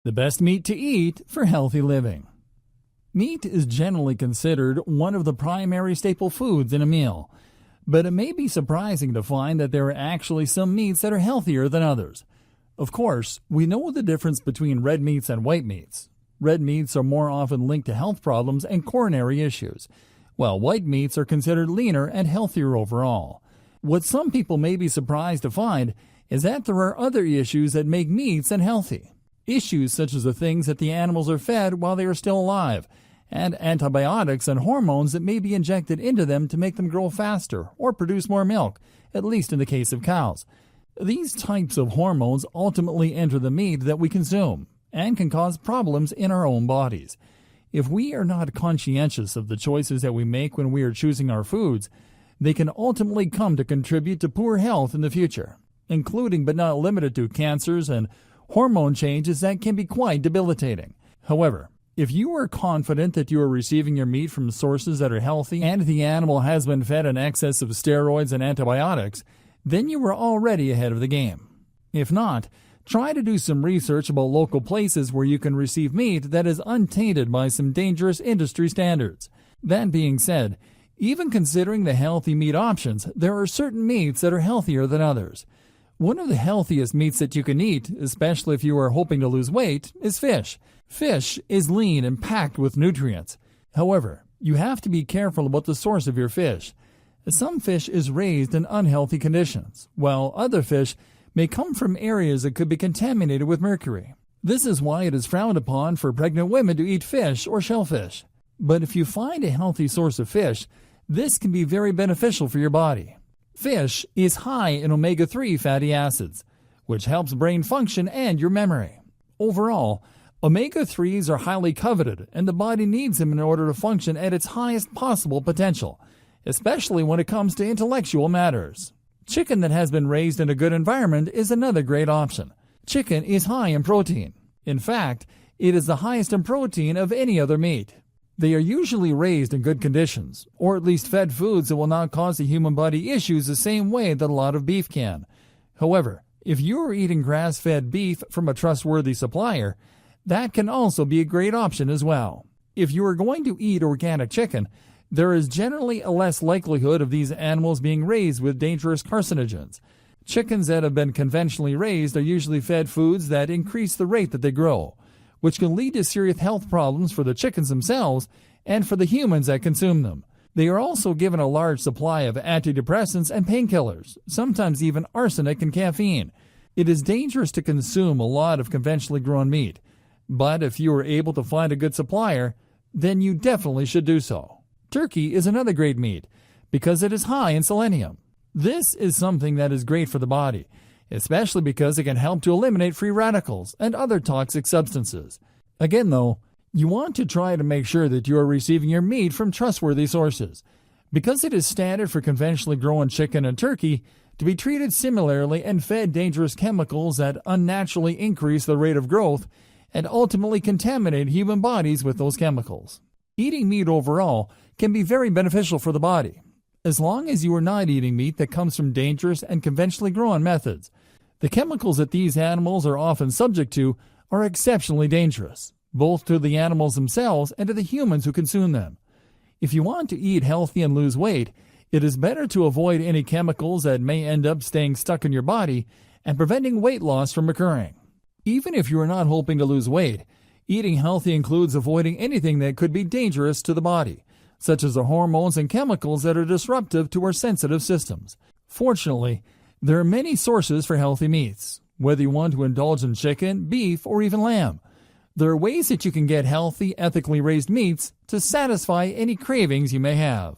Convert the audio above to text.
The best meat to eat for healthy living. Meat is generally considered one of the primary staple foods in a meal, but it may be surprising to find that there are actually some meats that are healthier than others. Of course, we know the difference between red meats and white meats. Red meats are more often linked to health problems and coronary issues, while white meats are considered leaner and healthier overall. What some people may be surprised to find is that there are other issues that make meats unhealthy. Issues such as the things that the animals are fed while they are still alive, and antibiotics and hormones that may be injected into them to make them grow faster or produce more milk, at least in the case of cows. These types of hormones ultimately enter the meat that we consume and can cause problems in our own bodies. If we are not conscientious of the choices that we make when we are choosing our foods, they can ultimately come to contribute to poor health in the future, including but not limited to cancers and hormone changes that can be quite debilitating. However, if you are confident that you are receiving your meat from sources that are healthy and the animal has been fed an excess of steroids and antibiotics, then you are already ahead of the game. If not, try to do some research about local places where you can receive meat that is untainted by some dangerous industry standards. That being said, even considering the healthy meat options, there are certain meats that are healthier than others. One of the healthiest meats that you can eat, especially if you are hoping to lose weight, is fish. Fish is lean and packed with nutrients. However, you have to be careful about the source of your fish. Some fish is raised in unhealthy conditions, while other fish may come from areas that could be contaminated with mercury. This is why it is frowned upon for pregnant women to eat fish or shellfish. But if you find a healthy source of fish, this can be very beneficial for your body. Fish is high in omega-3 fatty acids, which helps brain function and your memory. Overall, omega-3s are highly coveted, and the body needs them in order to function at its highest possible potential, especially when it comes to intellectual matters. Chicken that has been raised in a good environment is another great option. Chicken is high in protein. In fact, it is the highest in protein of any other meat. They are usually raised in good conditions, or at least fed foods that will not cause the human body issues the same way that a lot of beef can. However, if you are eating grass-fed beef from a trustworthy supplier, that can also be a great option as well. If you are going to eat organic chicken, there is generally a less likelihood of these animals being raised with dangerous carcinogens. Chickens that have been conventionally raised are usually fed foods that increase the rate that they grow, which can lead to serious health problems for the chickens themselves and for the humans that consume them. They are also given a large supply of antidepressants and painkillers, sometimes even arsenic and caffeine. It is dangerous to consume a lot of conventionally grown meat, but if you are able to find a good supplier, then you definitely should do so. Turkey is another great meat because it is high in selenium. This is something that is great for the body, especially because it can help to eliminate free radicals and other toxic substances. Again, though, you want to try to make sure that you are receiving your meat from trustworthy sources, because it is standard for conventionally grown chicken and turkey to be treated similarly and fed dangerous chemicals that unnaturally increase the rate of growth and ultimately contaminate human bodies with those chemicals. Eating meat overall can be very beneficial for the body, as long as you are not eating meat that comes from dangerous and conventionally grown methods. The chemicals that these animals are often subject to are exceptionally dangerous, both to the animals themselves and to the humans who consume them. If you want to eat healthy and lose weight, it is better to avoid any chemicals that may end up staying stuck in your body and preventing weight loss from occurring. Even if you are not hoping to lose weight, eating healthy includes avoiding anything that could be dangerous to the body, such as the hormones and chemicals that are disruptive to our sensitive systems. Fortunately, there are many sources for healthy meats, whether you want to indulge in chicken, beef, or even lamb. There are ways that you can get healthy, ethically raised meats to satisfy any cravings you may have.